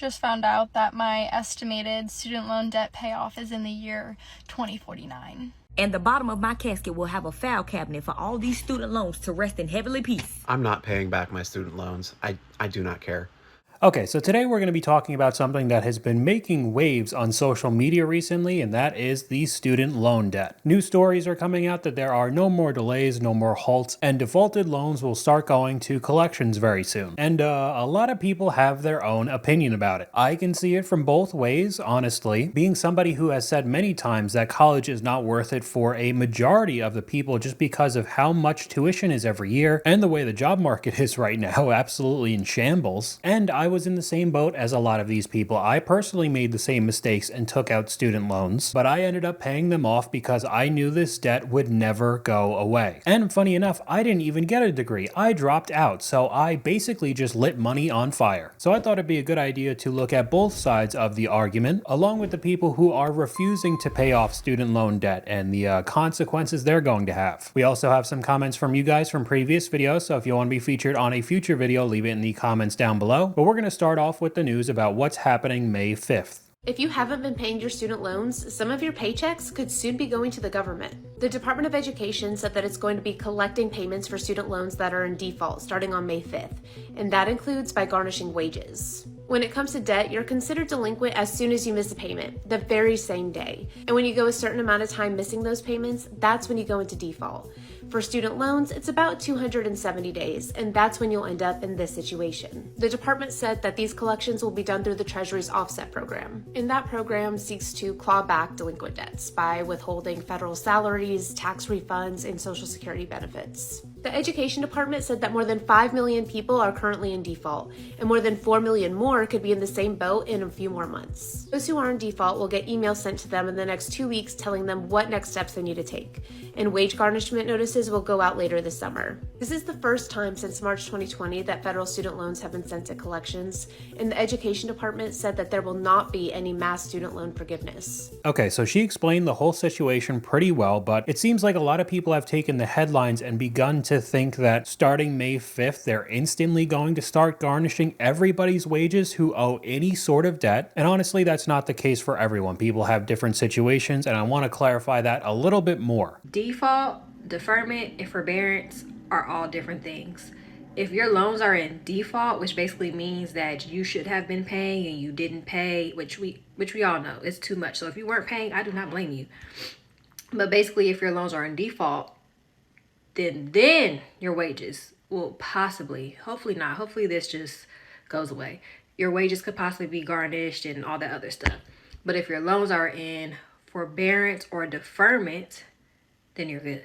Just found out that my estimated student loan debt payoff is in the year 2049. And the bottom of my casket will have a file cabinet for all these student loans to rest in heavenly peace. I'm not paying back my student loans. I do not care. Okay, so today we're going to be talking about something that has been making waves on social media recently, and that is the student loan debt. New stories are coming out that there are no more delays, no more halts, and defaulted loans will start going to collections very soon. And a lot of people have their own opinion about it. I can see it from both ways, honestly. Being somebody who has said many times that college is not worth it for a majority of the people just because of how much tuition is every year and the way the job market is right now, absolutely in shambles. And I was in the same boat as a lot of these people. I personally made the same mistakes and took out student loans, but I ended up paying them off because I knew this debt would never go away. And funny enough, I didn't even get a degree. I dropped out, so I basically just lit money on fire. So I thought it'd be a good idea to look at both sides of the argument, along with the people who are refusing to pay off student loan debt and the consequences they're going to have. We also have some comments from you guys from previous videos, so if you want to be featured on a future video, leave it in the comments down below. But we're going to start off with the news about what's happening May 5th. If you haven't been paying your student loans, some of your paychecks could soon be going to the government. The Department of Education said that it's going to be collecting payments for student loans that are in default starting on May 5th, and that includes by garnishing wages. When it comes to debt, you're considered delinquent as soon as you miss a payment, the very same day. And when you go a certain amount of time missing those payments, that's when you go into default. For student loans, it's about 270 days, and that's when you'll end up in this situation. The department said that these collections will be done through the Treasury's offset program. And that program seeks to claw back delinquent debts by withholding federal salaries, tax refunds, and Social Security benefits. The Education Department said that more than 5 million people are currently in default, and more than 4 million more could be in the same boat in a few more months. Those who are in default will get emails sent to them in the next 2 weeks telling them what next steps they need to take, and wage garnishment notices will go out later this summer. This is the first time since March 2020 that federal student loans have been sent to collections, and the Education Department said that there will not be any mass student loan forgiveness. Okay, so she explained the whole situation pretty well, but it seems like a lot of people have taken the headlines and begun to think that starting May 5th, they're instantly going to start garnishing everybody's wages who owe any sort of debt. And honestly, that's not the case for everyone. People have different situations, and I want to clarify that a little bit more. Default, deferment, and forbearance are all different things. If your loans are in default, which basically means that you should have been paying and you didn't pay, which we all know is too much. So if you weren't paying, I do not blame you. But basically, if your loans are in default, then your wages will possibly, hopefully not, hopefully this just goes away. Your wages could possibly be garnished and all that other stuff. But if your loans are in forbearance or deferment, then you're good.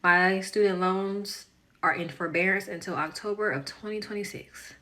My student loans are in forbearance until October of 2026.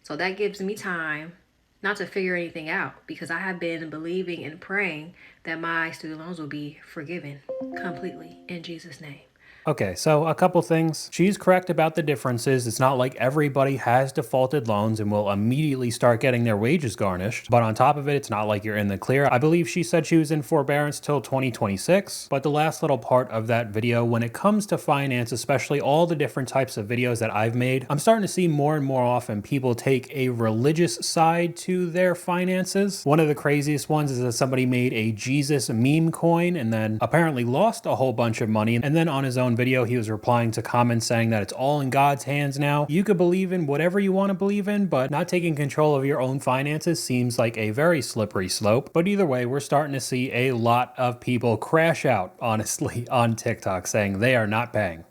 So that gives me time not to figure anything out, because I have been believing and praying that my student loans will be forgiven completely in Jesus' name. Okay, so a couple things. She's correct about the differences. It's not like everybody has defaulted loans and will immediately start getting their wages garnished. But on top of it, it's not like you're in the clear. I believe she said she was in forbearance till 2026. But the last little part of that video, when it comes to finance, especially all the different types of videos that I've made, I'm starting to see more and more often people take a religious side to their finances. One of the craziest ones is that somebody made a Jesus meme coin and then apparently lost a whole bunch of money. And then on his own video, he was replying to comments saying that it's all in God's hands now. You could believe in whatever you want to believe in, but not taking control of your own finances seems like a very slippery slope. But either way, we're starting to see a lot of people crash out, honestly, on TikTok saying they are not paying.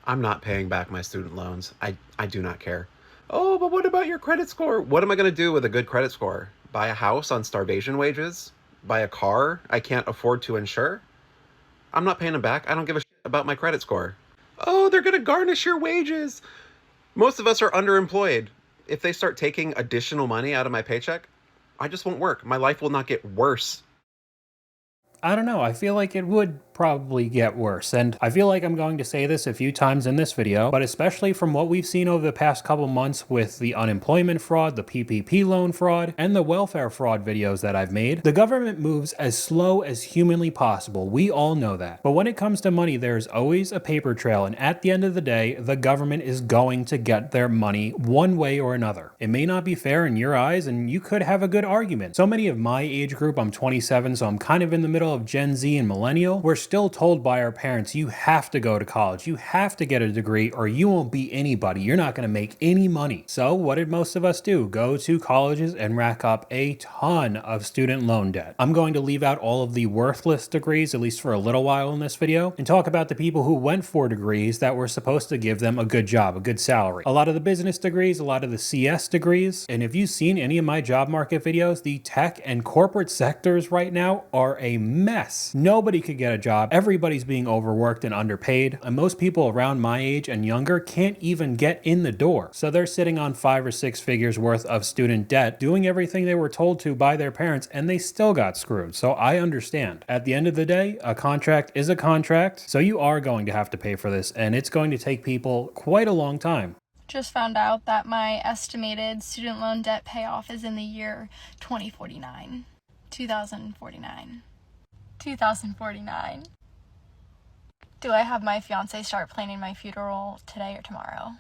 I'm not paying back my student loans. I do not care. Oh, but what about your credit score? What am I going to do with a good credit score? Buy a house on starvation wages? Buy a car I can't afford to insure? I'm not paying them back. I don't give a shit about my credit score. Oh, they're going to garnish your wages. Most of us are underemployed. If they start taking additional money out of my paycheck, I just won't work. My life will not get worse. I don't know. I feel like it would probably get worse. And I feel like I'm going to say this a few times in this video, but especially from what we've seen over the past couple months with the unemployment fraud, the PPP loan fraud, and the welfare fraud videos that I've made, the government moves as slow as humanly possible. We all know that. But when it comes to money, there's always a paper trail, and at the end of the day, the government is going to get their money one way or another. It may not be fair in your eyes, and you could have a good argument. So many of my age group, I'm 27, so I'm kind of in the middle of Gen Z and millennial, we're still told by our parents, you have to go to college, you have to get a degree, or you won't be anybody. You're not going to make any money. So what did most of us do? Go to colleges and rack up a ton of student loan debt. I'm going to leave out all of the worthless degrees, at least for a little while in this video, and talk about the people who went for degrees that were supposed to give them a good job, a good salary. A lot of the business degrees, a lot of the CS degrees, and if you've seen any of my job market videos, the tech and corporate sectors right now are a mess. Nobody could get a job. Everybody's being overworked and underpaid, and most people around my age and younger can't even get in the door. So they're sitting on 5 or 6 figures worth of student debt, doing everything they were told to by their parents, and they still got screwed. So I understand. At the end of the day, a contract is a contract, so you are going to have to pay for this, and it's going to take people quite a long time. Just found out that my estimated student loan debt payoff is in the year 2049. 2049. 2049. Do I have my fiance start planning my funeral today or tomorrow?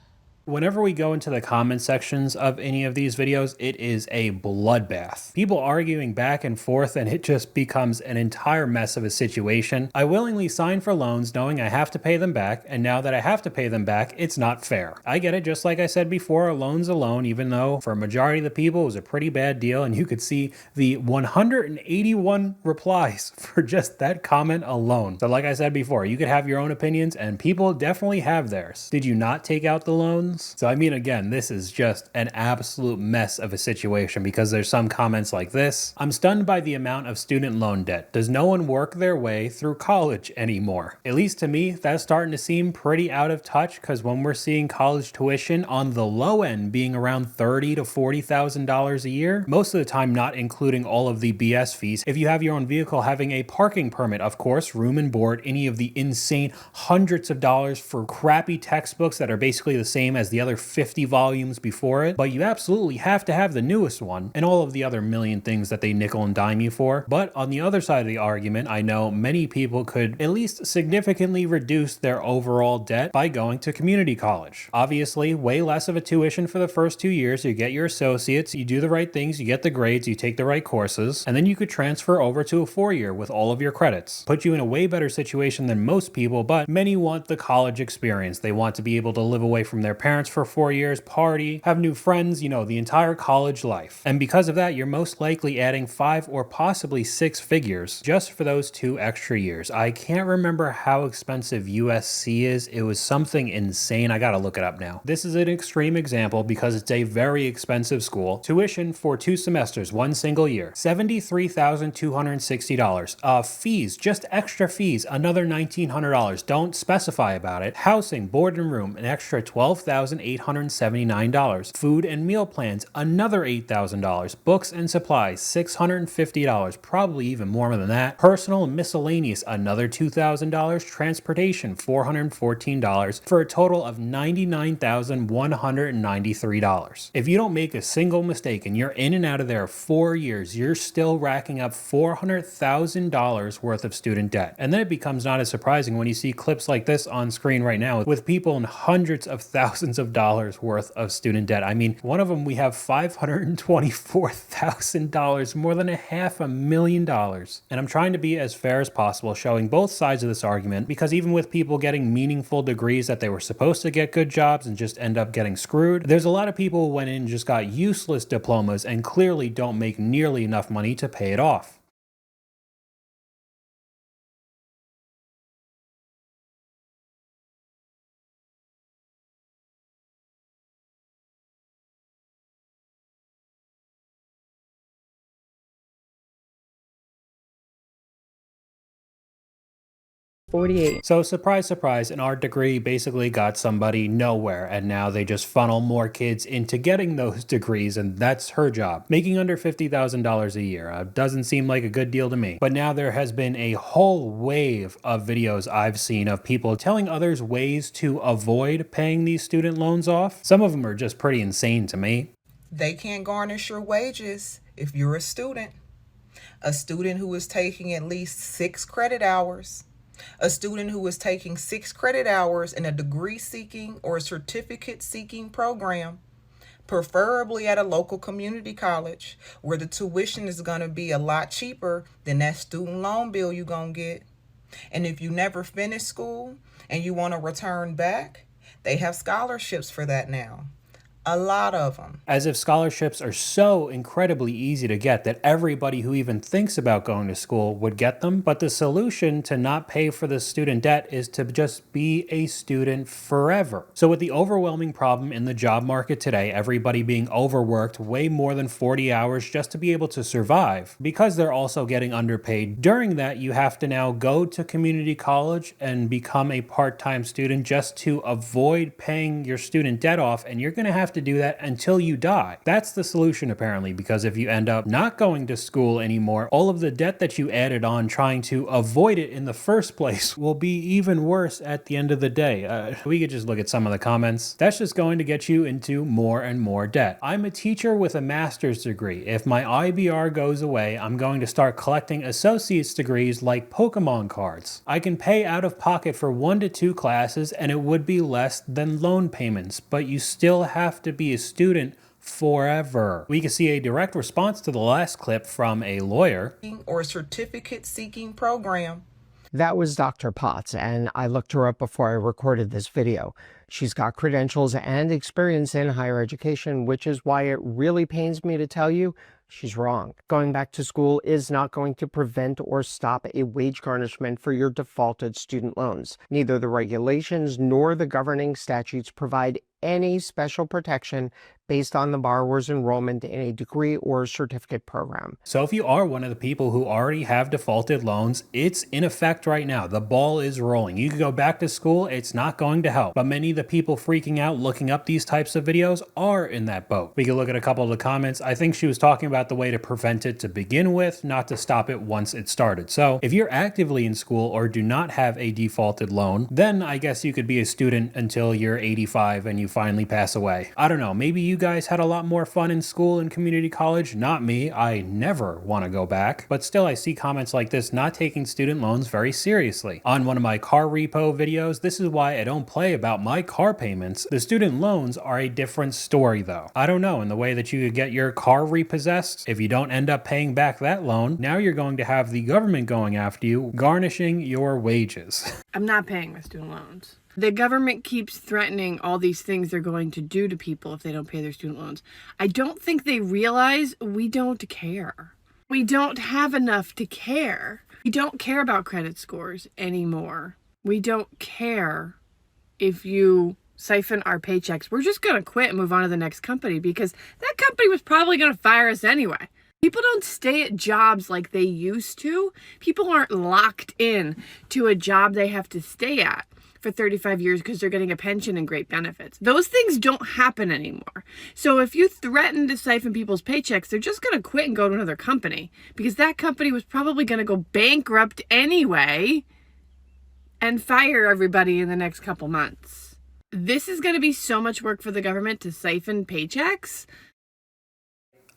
Whenever we go into the comment sections of any of these videos, it is a bloodbath. People arguing back and forth, and it just becomes an entire mess of a situation. I willingly sign for loans knowing I have to pay them back, and now that I have to pay them back, it's not fair. I get it, just like I said before, a loan's a loan, even though for a majority of the people it was a pretty bad deal, and you could see the 181 replies for just that comment alone. So like I said before, you could have your own opinions, and people definitely have theirs. Did you not take out the loans? So I mean, again, this is just an absolute mess of a situation because there's some comments like this. I'm stunned by the amount of student loan debt. Does no one work their way through college anymore? At least to me, that's starting to seem pretty out of touch because when we're seeing college tuition on the low end being around $30,000 to $40,000 a year, most of the time not including all of the BS fees. If you have your own vehicle, having a parking permit, of course, room and board, any of the insane hundreds of dollars for crappy textbooks that are basically the same as the other 50 volumes before it, but you absolutely have to have the newest one, and all of the other million things that they nickel and dime you for. But on the other side of the argument, I know many people could at least significantly reduce their overall debt by going to community college. Obviously, way less of a tuition for the first 2 years, you get your associates, you do the right things, you get the grades, you take the right courses, and then you could transfer over to a 4-year with all of your credits. Put you in a way better situation than most people, but many want the college experience. They want to be able to live away from their parents for 4 years, party, have new friends, the entire college life. And because of that, you're most likely adding 5 or possibly 6 figures just for those 2 extra years. I can't remember how expensive USC is. It was something insane. I gotta look it up now. This is an extreme example because it's a very expensive school. Tuition for 2 semesters, 1 single year, $73,260. Fees, just extra fees, another $1,900. Don't specify about it. Housing, board and room, an extra $12,879. Food and meal plans, another $8,000. Books and supplies, $650, probably even more than that. Personal and miscellaneous, another $2,000. Transportation, $414, for a total of $99,193. If you don't make a single mistake and you're in and out of there 4 years, you're still racking up $400,000 worth of student debt. And then it becomes not as surprising when you see clips like this on screen right now with people in hundreds of thousands of dollars worth of student debt. I mean, one of them, we have $524,000, more than $500,000. And I'm trying to be as fair as possible, showing both sides of this argument, because even with people getting meaningful degrees that they were supposed to get good jobs and just end up getting screwed, there's a lot of people who went in and just got useless diplomas and clearly don't make nearly enough money to pay it off. 48. So surprise, surprise, an art degree basically got somebody nowhere, and now they just funnel more kids into getting those degrees, and that's her job. Making under $50,000 a year doesn't seem like a good deal to me. But now there has been a whole wave of videos I've seen of people telling others ways to avoid paying these student loans off. Some of them are just pretty insane to me. They can't garnish your wages if you're a student. A student who is taking at least 6 credit hours. A student who is taking 6 credit hours in a degree-seeking or certificate-seeking program, preferably at a local community college where the tuition is going to be a lot cheaper than that student loan bill you're going to get. And if you never finish school and you want to return back, they have scholarships for that now. A lot of them. As if scholarships are so incredibly easy to get that everybody who even thinks about going to school would get them. But the solution to not pay for the student debt is to just be a student forever. So with the overwhelming problem in the job market today, everybody being overworked way more than 40 hours just to be able to survive, because they're also getting underpaid, during that you have to now go to community college and become a part-time student just to avoid paying your student debt off, and you're going to have to do that until you die. That's the solution apparently, because if you end up not going to school anymore, all of the debt that you added on trying to avoid it in the first place will be even worse at the end of the day. We could just look at some of the comments. That's just going to get you into more and more debt. I'm a teacher with a master's degree. If my IBR goes away, I'm going to start collecting associate's degrees like Pokemon cards. I can pay out of pocket for 1 to 2 classes and it would be less than loan payments, but you still have to be a student forever. We can see a direct response to the last clip from a lawyer. Or certificate-seeking program. That was Dr. Potts, and I looked her up before I recorded this video. She's got credentials and experience in higher education, which is why it really pains me to tell you she's wrong. Going back to school is not going to prevent or stop a wage garnishment for your defaulted student loans. Neither the regulations nor the governing statutes provide any special protection based on the borrower's enrollment in a degree or certificate program. So if you are one of the people who already have defaulted loans, it's in effect right now. The ball is rolling. You could go back to school, it's not going to help. But many of the people freaking out looking up these types of videos are in that boat. We can look at a couple of the comments. I think she was talking about the way to prevent it to begin with, not to stop it once it started. So if you're actively in school or do not have a defaulted loan, then I guess you could be a student until you're 85 and you finally pass away. I don't know, maybe you guys had a lot more fun in school and community college. Not me. I never want to go back. But still, I see comments like this not taking student loans very seriously. On one of my car repo videos, this is why I don't play about my car payments. The student loans are a different story though. I don't know, in the way that you could get your car repossessed, if you don't end up paying back that loan, now you're going to have the government going after you, garnishing your wages. I'm not paying my student loans. The government keeps threatening all these things they're going to do to people if they don't pay their student loans. I don't think they realize we don't care. We don't have enough to care. We don't care about credit scores anymore. We don't care if you siphon our paychecks. We're just going to quit and move on to the next company because that company was probably going to fire us anyway. People don't stay at jobs like they used to. People aren't locked in to a job they have to stay at for 35 years because they're getting a pension and great benefits. Those things don't happen anymore. So if you threaten to siphon people's paychecks, they're just going to quit and go to another company because that company was probably going to go bankrupt anyway and fire everybody in the next couple months. This is going to be so much work for the government to siphon paychecks.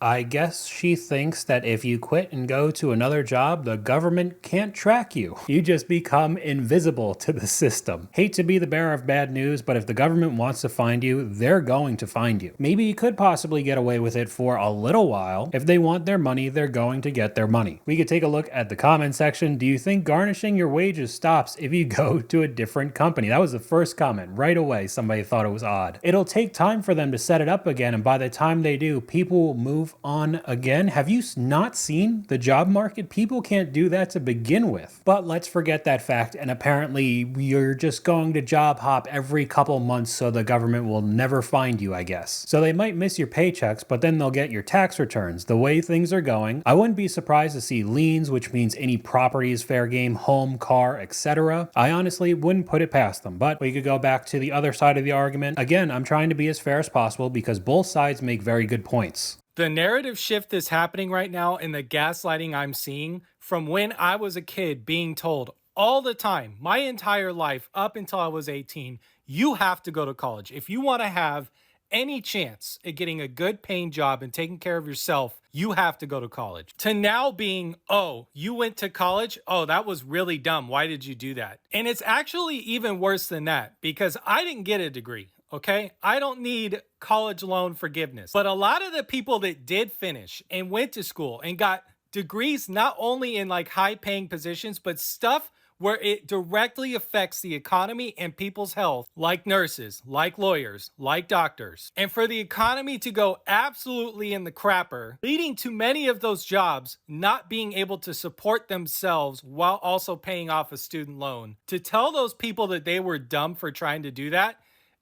I guess she thinks that if you quit and go to another job, the government can't track you. You just become invisible to the system. Hate to be the bearer of bad news, but if the government wants to find you, they're going to find you. Maybe you could possibly get away with it for a little while. If they want their money, they're going to get their money. We could take a look at the comment section. Do you think garnishing your wages stops if you go to a different company? That was the first comment. Right away, somebody thought it was odd. It'll take time for them to set it up again, and by the time they do, people will move move on again. Have you not seen the job market? People can't do that to begin with. But let's forget that fact, and apparently you're just going to job hop every couple months so the government will never find you, I guess. So they might miss your paychecks, but then they'll get your tax returns. The way things are going, I wouldn't be surprised to see liens, which means any property is fair game, home, car, etc. I honestly wouldn't put it past them, but we could go back to the other side of the argument. Again, I'm trying to be as fair as possible because both sides make very good points. The narrative shift that's happening right now and the gaslighting I'm seeing from when I was a kid being told all the time, my entire life up until I was 18, you have to go to college. If you want to have any chance at getting a good paying job and taking care of yourself, you have to go to college. To now being, oh, you went to college? Oh, that was really dumb. Why did you do that? And it's actually even worse than that because I didn't get a degree. Okay, I don't need college loan forgiveness. But a lot of the people that did finish and went to school and got degrees, not only in like high paying positions, but stuff where it directly affects the economy and people's health, like nurses, like lawyers, like doctors. And for the economy to go absolutely in the crapper, leading to many of those jobs not being able to support themselves while also paying off a student loan, to tell those people that they were dumb for trying to do that,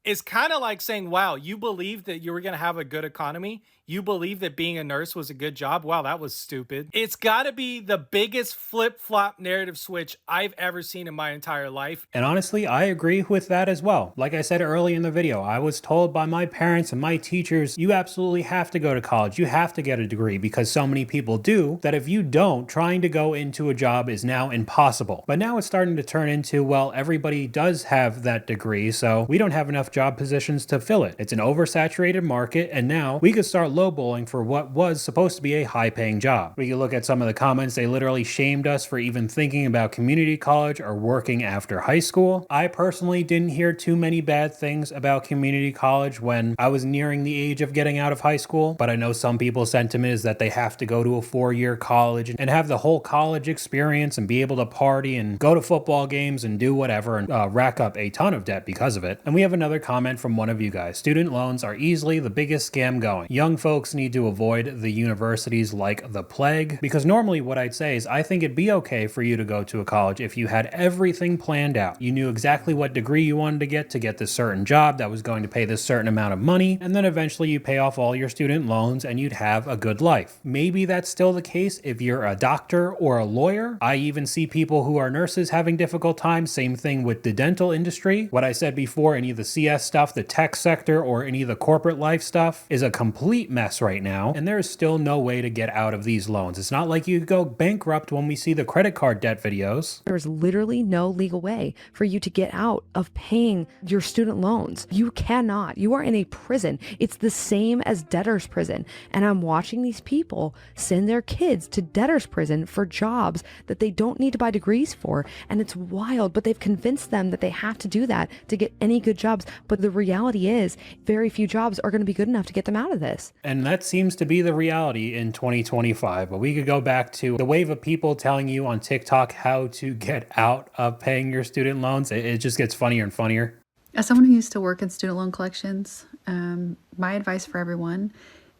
it's kind of like saying, wow, you believed that you were going to have a good economy? You believe that being a nurse was a good job? Wow, that was stupid. It's got to be the biggest flip-flop narrative switch I've ever seen in my entire life. And honestly, I agree with that as well. Like I said early in the video, I was told by my parents and my teachers, you absolutely have to go to college. You have to get a degree because so many people do that if you don't, trying to go into a job is now impossible. But now it's starting to turn into, well, everybody does have that degree, so we don't have enough job positions to fill it. It's an oversaturated market, and now we could start lowballing for what was supposed to be a high-paying job. We could look at some of the comments. They literally shamed us for even thinking about community college or working after high school. I personally didn't hear too many bad things about community college when I was nearing the age of getting out of high school, but I know some people's sentiment is that they have to go to a 4-year college and have the whole college experience and be able to party and go to football games and do whatever and rack up a ton of debt because of it. And we have another comment from one of you guys. Student loans are easily the biggest scam going. Young folks need to avoid the universities like the plague, because normally what I'd say is I think it'd be okay for you to go to a college if you had everything planned out. You knew exactly what degree you wanted to get this certain job that was going to pay this certain amount of money, and then eventually you pay off all your student loans and you'd have a good life. Maybe that's still the case if you're a doctor or a lawyer. I even see people who are nurses having difficult times. Same thing with the dental industry. What I said before, any of the CS stuff, the tech sector, or any of the corporate life stuff is a complete mess right now, and there is still no way to get out of these loans. It's not like you go bankrupt when we see the credit card debt videos. There's literally no legal way for you to get out of paying your student loans. You cannot. You are in a prison. It's the same as debtor's prison. And I'm watching these people send their kids to debtor's prison for jobs that they don't need to buy degrees for. And it's wild, but they've convinced them that they have to do that to get any good jobs. But the reality is very few jobs are going to be good enough to get them out of this. And that seems to be the reality in 2025. But we could go back to the wave of people telling you on TikTok how to get out of paying your student loans. It just gets funnier and funnier. As someone who used to work in student loan collections, my advice for everyone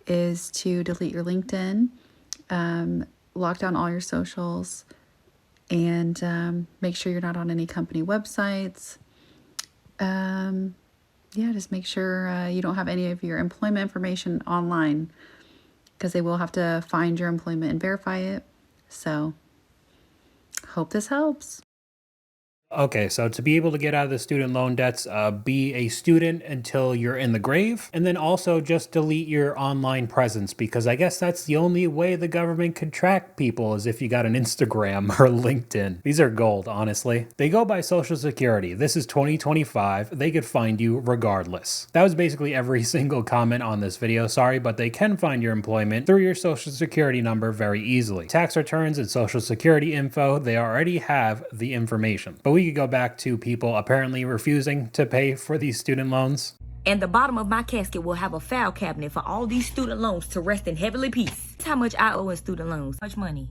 is to delete your LinkedIn, lock down all your socials, and make sure you're not on any company websites. Just make sure you don't have any of your employment information online, because they will have to find your employment and verify it. So, hope this helps. Okay, so to be able to get out of the student loan debts, be a student until you're in the grave, and then also just delete your online presence, because I guess that's the only way the government could track people is if you got an Instagram or LinkedIn. These are gold, honestly. They go by Social Security. This is 2025. They could find you regardless. That was basically every single comment on this video. Sorry, but they can find your employment through your Social Security number very easily. Tax returns and Social Security info, they already have the information. But we could go back to people apparently refusing to pay for these student loans. And the bottom of my casket will have a file cabinet for all these student loans to rest in heavenly peace. That's how much I owe in student loans. How much money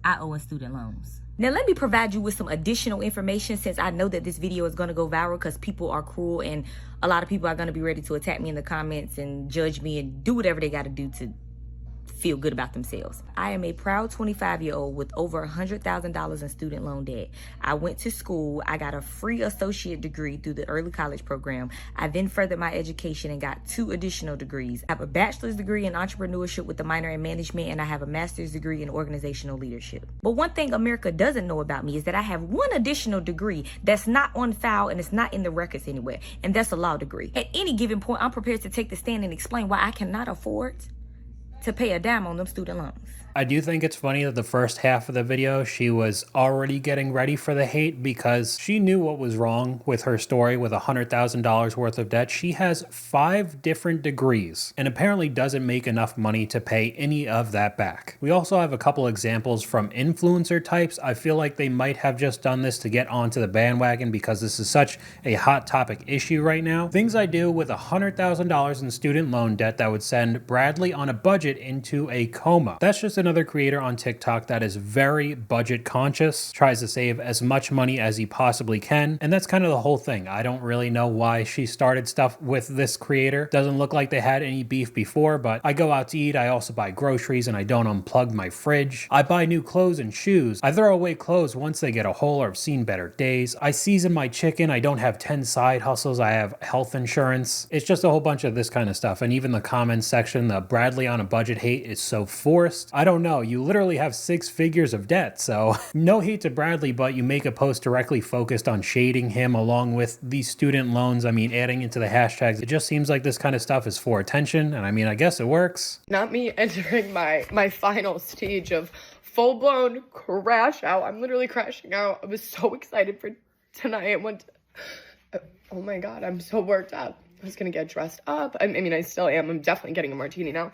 I owe in student loans. Now let me provide you with some additional information, since I know that this video is going to go viral because people are cruel and a lot of people are going to be ready to attack me in the comments and judge me and do whatever they got to do to feel good about themselves. I am a proud 25-year-old with over $100,000 in student loan debt. I went to school. I got a free associate degree through the early college program. I then furthered my education and got 2 additional degrees. I have a bachelor's degree in entrepreneurship with a minor in management, and I have a master's degree in organizational leadership. But one thing America doesn't know about me is that I have 1 additional degree that's not on file and it's not in the records anywhere, and that's a law degree. At any given point, I'm prepared to take the stand and explain why I cannot afford to pay a dime on them student loans. I do think it's funny that the first half of the video, she was already getting ready for the hate because she knew what was wrong with her story with $100,000 worth of debt. She has 5 different degrees and apparently doesn't make enough money to pay any of that back. We also have a couple examples from influencer types. I feel like they might have just done this to get onto the bandwagon because this is such a hot topic issue right now. Things I do with $100,000 in student loan debt that would send Bradley on a budget into a coma. That's just another creator on TikTok that is very budget conscious, tries to save as much money as he possibly can, and that's kind of the whole thing. I don't really know why she started stuff with this creator. Doesn't look like they had any beef before, but I go out to eat, I also buy groceries, and I don't unplug my fridge. I buy new clothes and shoes. I throw away clothes once they get a hole or have seen better days. I season my chicken. I don't have 10 side hustles. I have health insurance. It's just a whole bunch of this kind of stuff, and even the comments section, the Bradley on a budget hate is so forced. I don't know, you literally have 6 figures of debt, so no hate to Bradley, but you make a post directly focused on shading him along with these student loans. I mean, adding into the hashtags, it just seems like this kind of stuff is for attention, and I mean, I guess it works. Not me entering my final stage of full-blown crash out. I'm literally crashing out. I was so excited for tonight. Oh my God, I'm so worked up. I was gonna get dressed up. I mean, I still am. I'm definitely getting a martini now.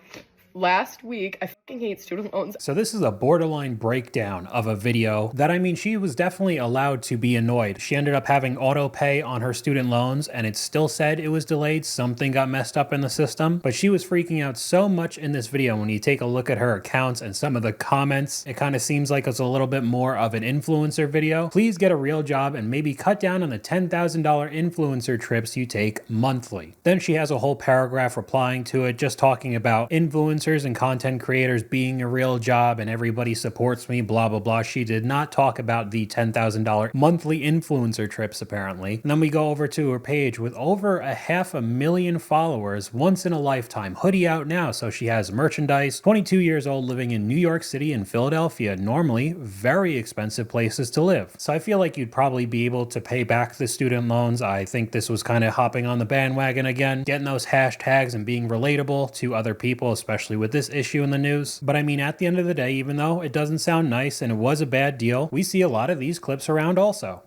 Last week, I fucking hate student loans. So this is a borderline breakdown of a video that, I mean, she was definitely allowed to be annoyed. She ended up having auto pay on her student loans and it still said it was delayed. Something got messed up in the system, but she was freaking out so much in this video. When you take a look at her accounts and some of the comments, it kind of seems like it's a little bit more of an influencer video. Please get a real job and maybe cut down on the $10,000 influencer trips you take monthly. Then she has a whole paragraph replying to it, just talking about influencers and content creators being a real job and everybody supports me, blah, blah, blah. She did not talk about the $10,000 monthly influencer trips, apparently. And then we go over to her page with over 500,000 followers, once in a lifetime. Hoodie out now, so she has merchandise. 22 years old, living in New York City and Philadelphia. Normally, very expensive places to live. So I feel like you'd probably be able to pay back the student loans. I think this was kind of hopping on the bandwagon again, getting those hashtags and being relatable to other people, especially with this issue in the news. But I mean, at the end of the day, even though it doesn't sound nice and it was a bad deal, we see a lot of these clips around also.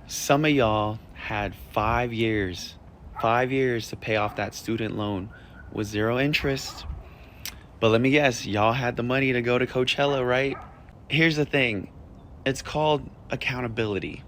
Some of y'all had 5 years to pay off that student loan with 0 interest. But let me guess, y'all had the money to go to Coachella, right? Here's the thing, it's called accountability.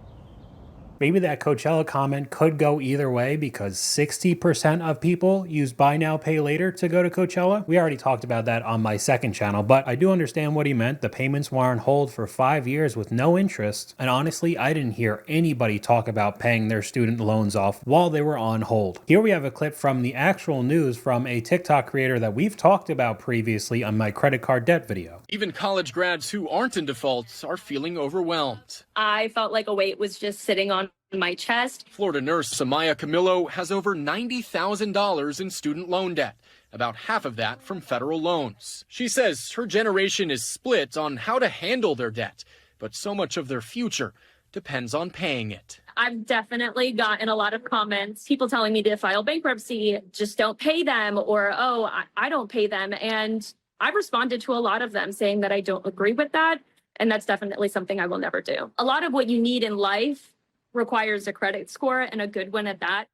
Maybe that Coachella comment could go either way because 60% of people use buy now, pay later to go to Coachella. We already talked about that on my second channel, but I do understand what he meant. The payments were on hold for 5 years with no interest. And honestly, I didn't hear anybody talk about paying their student loans off while they were on hold. Here we have a clip from the actual news from a TikTok creator that we've talked about previously on my credit card debt video. Even college grads who aren't in default are feeling overwhelmed. I felt like a weight was just sitting on my chest. Florida nurse Samaya Camillo has over $90,000 in student loan debt, about half of that from federal loans. She says her generation is split on how to handle their debt, but so much of their future depends on paying it. I've definitely gotten a lot of comments, people telling me to file bankruptcy, just don't pay them, or, oh, I don't pay them. And I've responded to a lot of them saying that I don't agree with that. And that's definitely something I will never do. A lot of what you need in life requires a credit score, and a good one at that.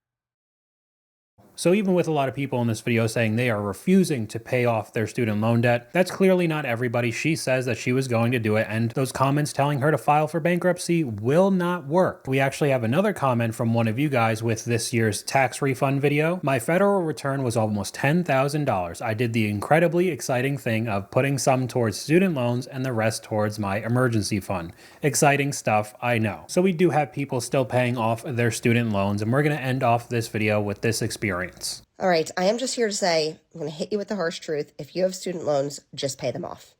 So even with a lot of people in this video saying they are refusing to pay off their student loan debt, that's clearly not everybody. She says that she was going to do it, and those comments telling her to file for bankruptcy will not work. We actually have another comment from one of you guys with this year's tax refund video. My federal return was almost $10,000. I did the incredibly exciting thing of putting some towards student loans and the rest towards my emergency fund. Exciting stuff, I know. So we do have people still paying off their student loans, and we're going to end off this video with this experience. All right, I am just here to say, I'm going to hit you with the harsh truth. If you have student loans, just pay them off.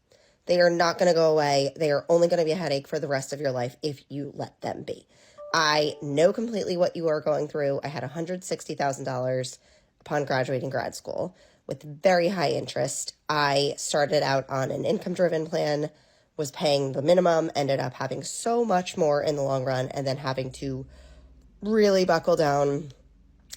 They are not going to go away. They are only going to be a headache for the rest of your life if you let them be. I know completely what you are going through. I had $160,000 upon graduating grad school with very high interest. I started out on an income-driven plan, was paying the minimum, ended up having so much more in the long run, and then having to really buckle down,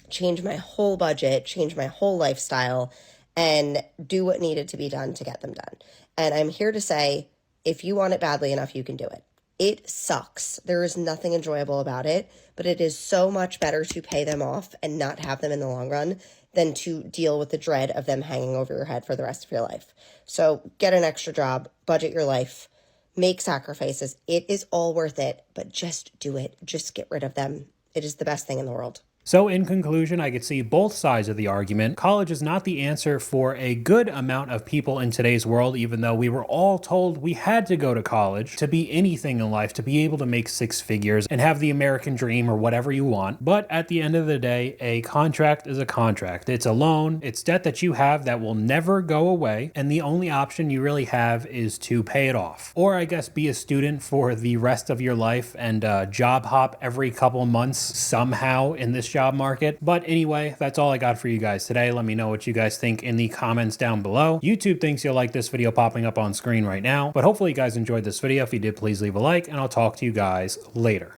change my whole budget, change my whole lifestyle, and do what needed to be done to get them done. And I'm here to say, if you want it badly enough, you can do it. It sucks. There is nothing enjoyable about it, but it is so much better to pay them off and not have them in the long run than to deal with the dread of them hanging over your head for the rest of your life. So get an extra job, budget your life, make sacrifices. It is all worth it, but just do it. Just get rid of them. It is the best thing in the world. So in conclusion, I could see both sides of the argument. College is not the answer for a good amount of people in today's world, even though we were all told we had to go to college to be anything in life, to be able to make six figures and have the American dream or whatever you want. But at the end of the day, a contract is a contract. It's a loan. It's debt that you have that will never go away. And the only option you really have is to pay it off. Or I guess be a student for the rest of your life and job hop every couple months somehow in this job market. But anyway, that's all I got for you guys today. Let me know what you guys think in the comments down below. YouTube thinks you'll like this video popping up on screen right now, but hopefully you guys enjoyed this video. If you did, please leave a like, and I'll talk to you guys later.